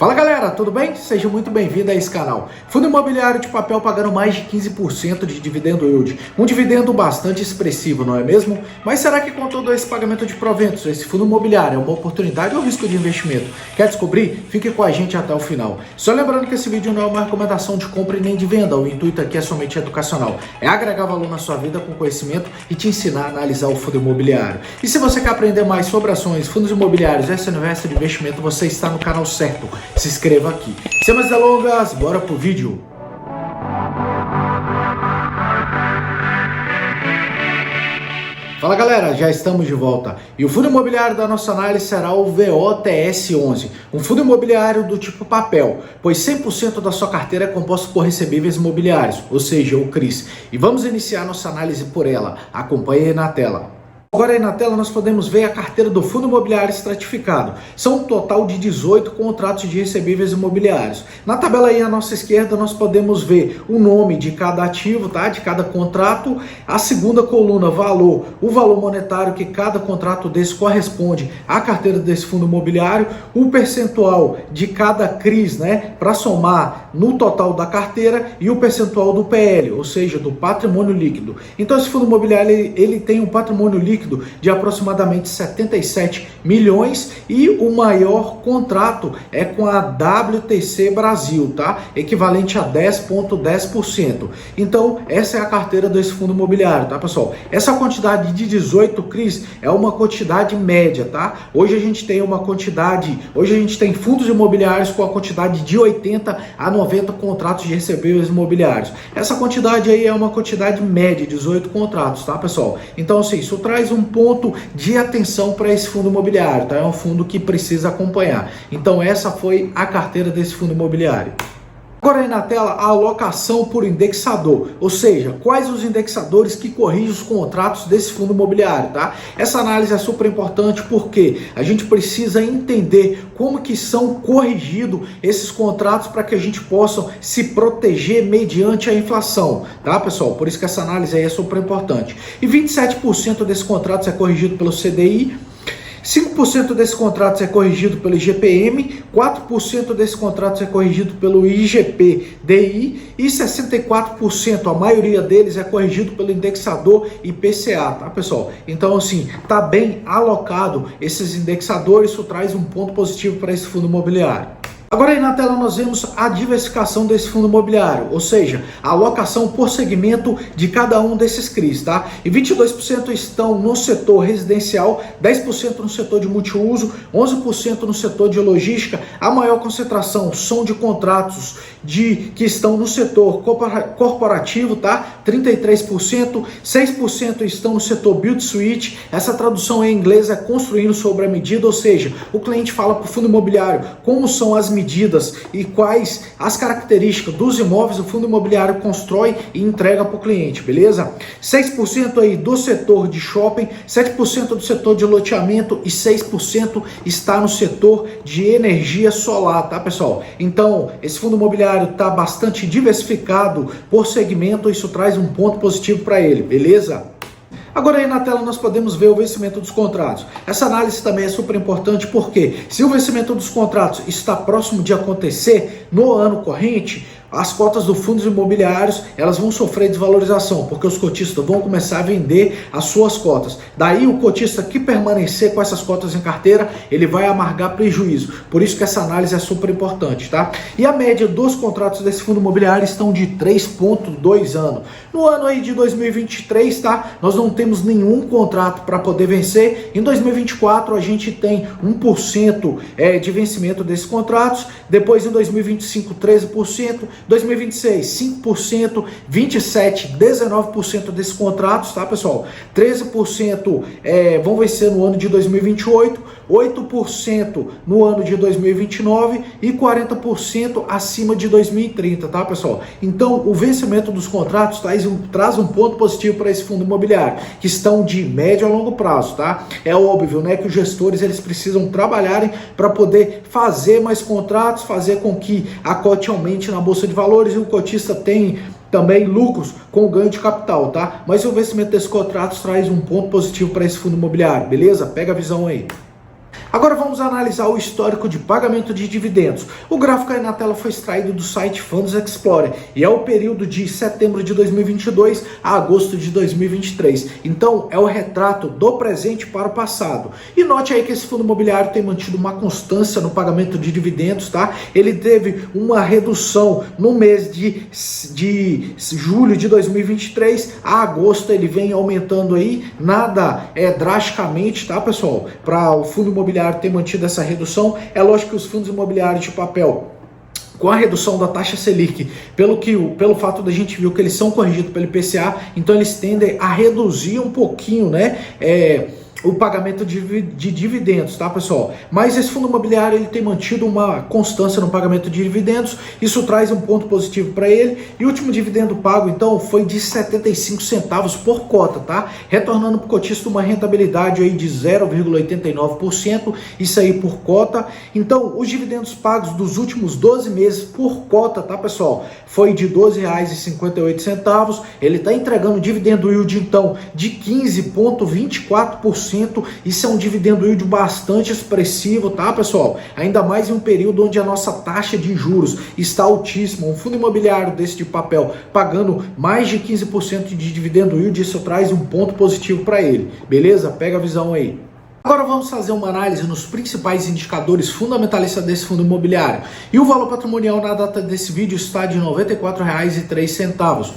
Fala galera, tudo bem? Seja muito bem-vindo a esse canal. Fundo imobiliário de papel pagando mais de 15% de dividendo yield. Um dividendo bastante expressivo, não é mesmo? Mas será que com todo esse pagamento de proventos, esse fundo imobiliário é uma oportunidade ou risco de investimento? Quer descobrir? Fique com a gente até o final. Só lembrando que esse vídeo não é uma recomendação de compra e nem de venda. O intuito aqui é somente educacional. É agregar valor na sua vida com conhecimento e te ensinar a analisar o fundo imobiliário. E se você quer aprender mais sobre ações, fundos imobiliários e esse universo de investimento, você está no canal certo. Se inscreva aqui. Sem mais delongas, bora pro vídeo. Fala galera, já estamos de volta. E o fundo imobiliário da nossa análise será o VOTS11, um fundo imobiliário do tipo papel, pois 100% da sua carteira é composto por recebíveis imobiliários, ou seja, o CRIs. E vamos iniciar nossa análise por ela. Acompanhe aí na tela. Agora aí na tela nós podemos ver a carteira do fundo imobiliário estratificado. São um total de 18 contratos de recebíveis imobiliários. Na tabela aí à nossa esquerda nós podemos ver o nome de cada ativo, tá? De cada contrato. A segunda coluna, valor, o valor monetário que cada contrato desse corresponde à carteira desse fundo imobiliário. O percentual de cada CRIs, né? Para somar no total da carteira e o percentual do PL, ou seja, do patrimônio líquido. Então esse fundo imobiliário ele tem um patrimônio líquido de aproximadamente 77 milhões e o maior contrato é com a WTC Brasil, tá? Equivalente a 10,10%. Então, essa é a carteira desse fundo imobiliário, tá, pessoal? Essa quantidade de 18 CRIs é uma quantidade média, tá? Hoje a gente tem fundos imobiliários com a quantidade de 80 a 90 contratos de recebíveis imobiliários. Essa quantidade aí é uma quantidade média, 18 contratos, tá, pessoal? Então, assim, isso traz um ponto de atenção para esse fundo imobiliário, tá? É um fundo que precisa acompanhar. Então essa foi a carteira desse fundo imobiliário. Agora aí na tela a alocação por indexador, ou seja, quais os indexadores que corrigem os contratos desse fundo imobiliário, tá? Essa análise é super importante porque a gente precisa entender como que são corrigidos esses contratos para que a gente possa se proteger mediante a inflação, tá, pessoal? Por isso que essa análise aí é super importante. E 27% desses contratos é corrigido pelo CDI, 5% desses contratos é corrigido pelo IGPM, 4% desses contratos é corrigido pelo IGPDI e 64%, a maioria deles é corrigido pelo indexador IPCA, tá, pessoal? Então, assim, tá bem alocado esses indexadores, isso traz um ponto positivo para esse fundo imobiliário. Agora aí na tela nós vemos a diversificação desse fundo imobiliário, ou seja, a alocação por segmento de cada um desses CRIs, tá? E 22% estão no setor residencial, 10% no setor de multiuso, 11% no setor de logística. A maior concentração são de contratos que estão no setor corporativo, tá? 33%, 6% estão no setor build suite. Essa tradução em inglês é construindo sobre a medida, ou seja, o cliente fala para o fundo imobiliário como são as medidas e quais as características dos imóveis, o fundo imobiliário constrói e entrega para o cliente, beleza? 6% aí do setor de shopping, 7% do setor de loteamento e 6% está no setor de energia solar, tá, pessoal? Então, esse fundo imobiliário está bastante diversificado por segmento, isso traz um ponto positivo para ele, beleza? Agora aí na tela nós podemos ver o vencimento dos contratos. Essa análise também é super importante porque se o vencimento dos contratos está próximo de acontecer no ano corrente, as cotas dos fundos imobiliários elas vão sofrer desvalorização, porque os cotistas vão começar a vender as suas cotas. Daí o cotista que permanecer com essas cotas em carteira, ele vai amargar prejuízo. Por isso que essa análise é super importante, tá? E a média dos contratos desse fundo imobiliário estão de 3,2 anos. No ano aí de 2023, tá? Nós não temos nenhum contrato para poder vencer. Em 2024 a gente tem 1% de vencimento desses contratos. Depois em 2025 13%. 2026, 5%, 27%, 19% desses contratos, tá, pessoal? 13% vão vencer no ano de 2028, 8% no ano de 2029 e 40% acima de 2030, tá, pessoal? Então, o vencimento dos contratos traz um ponto positivo para esse fundo imobiliário, que estão de médio a longo prazo, tá? É óbvio, né, que os gestores eles precisam trabalharem para poder fazer mais contratos, fazer com que a cote aumente na bolsa de valores e o cotista tem também lucros com ganho de capital, tá? Mas o vencimento desses contratos traz um ponto positivo para esse fundo imobiliário, beleza? Pega a visão aí. Agora vamos analisar o histórico de pagamento de dividendos. O gráfico aí na tela foi extraído do site Funds Explorer e é o período de setembro de 2022 a agosto de 2023. Então é o retrato do presente para o passado. E note aí que esse fundo imobiliário tem mantido uma constância no pagamento de dividendos, tá? Ele teve uma redução no mês de julho de 2023 a agosto, ele vem aumentando aí, nada drasticamente, tá, pessoal? Para o fundo imobiliário ter mantido essa redução, é lógico que os fundos imobiliários de papel, com a redução da taxa Selic, pelo fato da gente ver que eles são corrigidos pelo IPCA, então eles tendem a reduzir um pouquinho, né, o pagamento de dividendos, tá, pessoal? Mas esse fundo imobiliário ele tem mantido uma constância no pagamento de dividendos, isso traz um ponto positivo para ele. E o último dividendo pago, então, foi de 75 centavos por cota, tá? Retornando para o cotista uma rentabilidade aí de 0,89%, isso aí por cota. Então, os dividendos pagos dos últimos 12 meses por cota, tá, pessoal? Foi de R$ 12,58. Ele está entregando dividendo yield, então, de 15,24%. Isso é um dividendo yield bastante expressivo, tá, pessoal? Ainda mais em um período onde a nossa taxa de juros está altíssima. Um fundo imobiliário desse de papel pagando mais de 15% de dividendo yield, isso traz um ponto positivo para ele. Beleza? Pega a visão aí. Agora vamos fazer uma análise nos principais indicadores fundamentalistas desse fundo imobiliário. E o valor patrimonial na data desse vídeo está de R$ 94,03.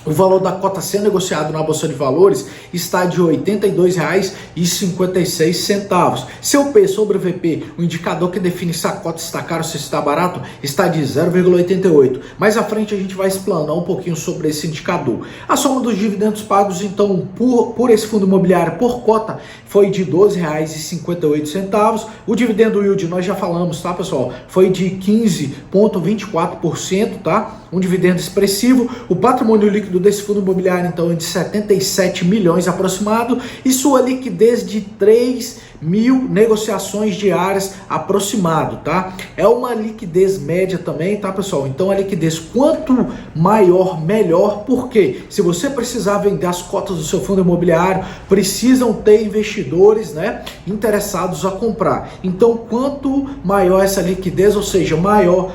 O valor da cota sendo negociado na Bolsa de Valores está de R$ 82,56. Seu P sobre VP, o indicador que define se a cota está cara ou se está barato, está de 0,88. Mais à frente a gente vai explanar um pouquinho sobre esse indicador. A soma dos dividendos pagos, então, por esse fundo imobiliário por cota foi de R$ 12,58. O dividendo yield, nós já falamos, tá, pessoal? Foi de 15,24%, tá? Um dividendo expressivo. O patrimônio líquido desse fundo imobiliário, então, é de 77 milhões aproximado, e sua liquidez de 3.000 negociações diárias aproximado, tá? É uma liquidez média também, tá, pessoal? Então a liquidez quanto maior, melhor, porque se você precisar vender as cotas do seu fundo imobiliário, precisam ter investidores, né, interessados a comprar. Então quanto maior essa liquidez, ou seja, maior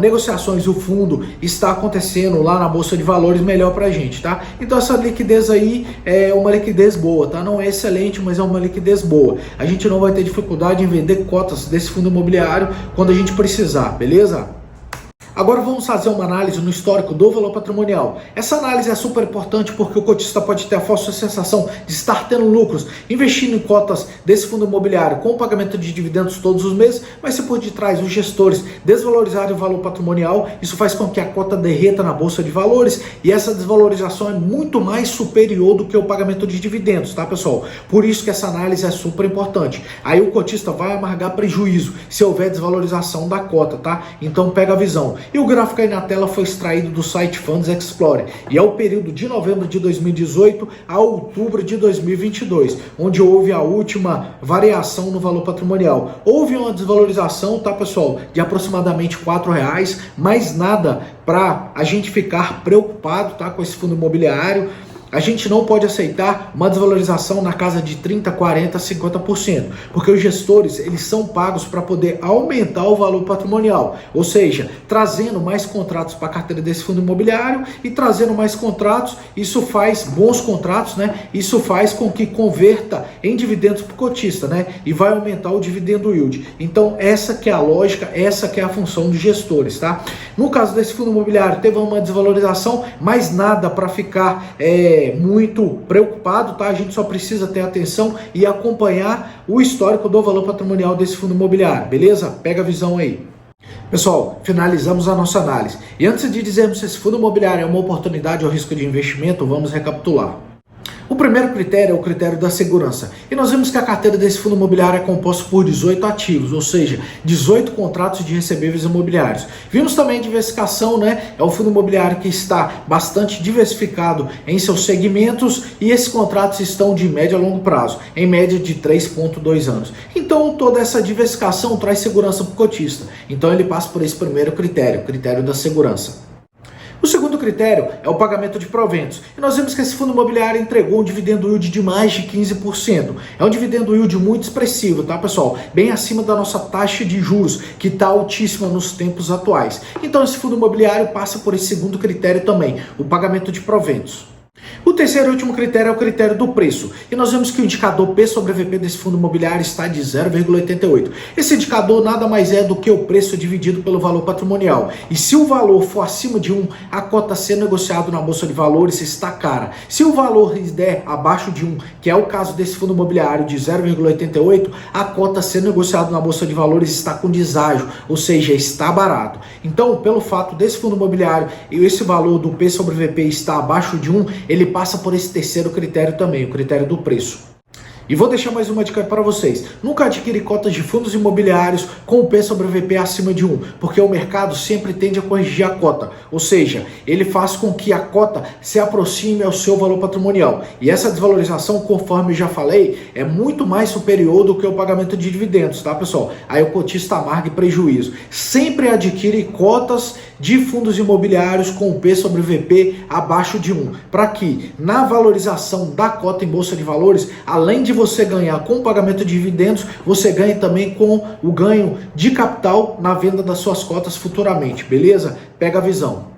negociações o fundo está acontecendo lá na Bolsa de Valores, melhor pra gente, tá? Então essa liquidez aí é uma liquidez boa, tá? Não é excelente, mas é uma liquidez boa. A gente não vai ter dificuldade em vender cotas desse fundo imobiliário quando a gente precisar, beleza? Agora vamos fazer uma análise no histórico do valor patrimonial. Essa análise é super importante porque o cotista pode ter a falsa sensação de estar tendo lucros investindo em cotas desse fundo imobiliário com pagamento de dividendos todos os meses, mas se por detrás os gestores desvalorizarem o valor patrimonial, isso faz com que a cota derreta na Bolsa de Valores e essa desvalorização é muito mais superior do que o pagamento de dividendos, tá, pessoal? Por isso que essa análise é super importante. Aí o cotista vai amargar prejuízo se houver desvalorização da cota, tá? Então pega a visão. E o gráfico aí na tela foi extraído do site Funds Explorer e é o período de novembro de 2018 a outubro de 2022, onde houve a última variação no valor patrimonial. Houve uma desvalorização, tá, pessoal, de aproximadamente R$ 4,00, mas nada para a gente ficar preocupado, tá, com esse fundo imobiliário. A gente não pode aceitar uma desvalorização na casa de 30%, 40%, 50%, porque os gestores eles são pagos para poder aumentar o valor patrimonial, ou seja, trazendo mais contratos para a carteira desse fundo imobiliário e trazendo mais contratos, isso faz bons contratos, né? Isso faz com que converta em dividendos para o cotista, né? E vai aumentar o dividendo yield. Então essa que é a lógica, essa que é a função dos gestores, tá? No caso desse fundo imobiliário teve uma desvalorização, mas nada para ficar muito preocupado, tá? A gente só precisa ter atenção e acompanhar o histórico do valor patrimonial desse fundo imobiliário, beleza? Pega a visão aí. Pessoal, finalizamos a nossa análise. E antes de dizermos se esse fundo imobiliário é uma oportunidade ou risco de investimento, vamos recapitular. O primeiro critério é o critério da segurança. E nós vimos que a carteira desse fundo imobiliário é composta por 18 ativos, ou seja, 18 contratos de recebíveis imobiliários. Vimos também a diversificação, né? É um fundo imobiliário que está bastante diversificado em seus segmentos e esses contratos estão de médio a longo prazo, em média de 3,2 anos. Então toda essa diversificação traz segurança para o cotista. Então ele passa por esse primeiro critério, critério da segurança. O segundo critério é o pagamento de proventos. E nós vemos que esse fundo imobiliário entregou um dividendo yield de mais de 15%. É um dividendo yield muito expressivo, tá, pessoal? Bem acima da nossa taxa de juros, que está altíssima nos tempos atuais. Então esse fundo imobiliário passa por esse segundo critério também, o pagamento de proventos. O terceiro e último critério é o critério do preço. E nós vemos que o indicador P sobre VP desse fundo imobiliário está de 0,88. Esse indicador nada mais é do que o preço dividido pelo valor patrimonial. E se o valor for acima de 1, a cota a ser negociado na Bolsa de Valores está cara. Se o valor der abaixo de 1, que é o caso desse fundo imobiliário de 0,88, a cota a ser negociado na Bolsa de Valores está com deságio, ou seja, está barato. Então, pelo fato desse fundo imobiliário e esse valor do P sobre VP estar abaixo de 1, ele passa por esse terceiro critério também, o critério do preço. E vou deixar mais uma dica para vocês. Nunca adquire cotas de fundos imobiliários com o P sobre VP acima de 1, porque o mercado sempre tende a corrigir a cota. Ou seja, ele faz com que a cota se aproxime ao seu valor patrimonial. E essa desvalorização, conforme já falei, é muito mais superior do que o pagamento de dividendos, tá, pessoal? Aí o cotista amarga prejuízo. Sempre adquire cotas de fundos imobiliários com o P sobre VP abaixo de 1, para que na valorização da cota em Bolsa de Valores, além de você ganhar com o pagamento de dividendos, você ganha também com o ganho de capital na venda das suas cotas futuramente, beleza? Pega a visão.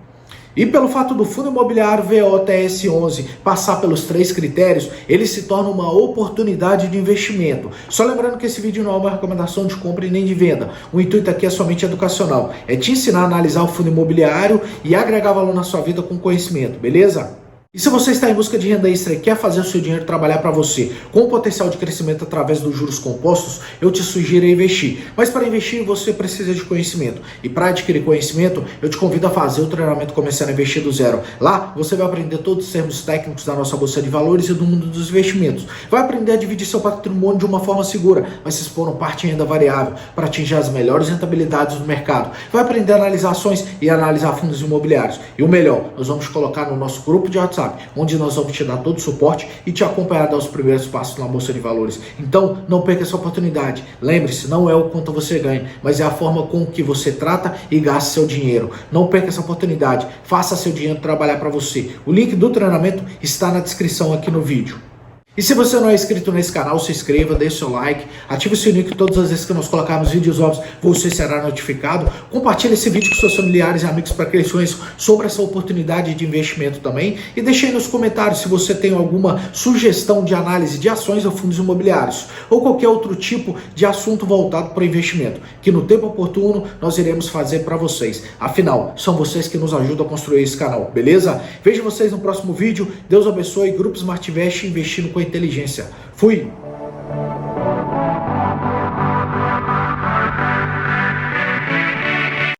E pelo fato do fundo imobiliário VOTS11 passar pelos 3 critérios, ele se torna uma oportunidade de investimento. Só lembrando que esse vídeo não é uma recomendação de compra e nem de venda. O intuito aqui é somente educacional. É te ensinar a analisar o fundo imobiliário e agregar valor na sua vida com conhecimento, beleza? E se você está em busca de renda extra e quer fazer o seu dinheiro trabalhar para você com potencial de crescimento através dos juros compostos, eu te sugiro investir. Mas para investir você precisa de conhecimento. E para adquirir conhecimento, eu te convido a fazer o treinamento Começando a Investir do Zero. Lá você vai aprender todos os termos técnicos da nossa Bolsa de Valores e do mundo dos investimentos. Vai aprender a dividir seu patrimônio de uma forma segura, vai se expor no parte em renda variável para atingir as melhores rentabilidades do mercado. Vai aprender a analisar ações e analisar fundos imobiliários. E o melhor, nós vamos te colocar no nosso grupo de WhatsApp, onde nós vamos te dar todo o suporte e te acompanhar a dar os primeiros passos na Bolsa de Valores. Então, não perca essa oportunidade. Lembre-se, não é o quanto você ganha, mas é a forma com que você trata e gasta seu dinheiro. Não perca essa oportunidade. Faça seu dinheiro trabalhar para você. O link do treinamento está na descrição aqui no vídeo. E se você não é inscrito nesse canal, se inscreva, deixe seu like, ative o sininho que todas as vezes que nós colocarmos vídeos novos, você será notificado. Compartilhe esse vídeo com seus familiares e amigos para que eles conheçam sobre essa oportunidade de investimento também. E deixe aí nos comentários se você tem alguma sugestão de análise de ações ou fundos imobiliários, ou qualquer outro tipo de assunto voltado para investimento, que no tempo oportuno nós iremos fazer para vocês. Afinal, são vocês que nos ajudam a construir esse canal, beleza? Vejo vocês no próximo vídeo. Deus abençoe. Grupo Smart Invest, investindo com inteligência. Fui!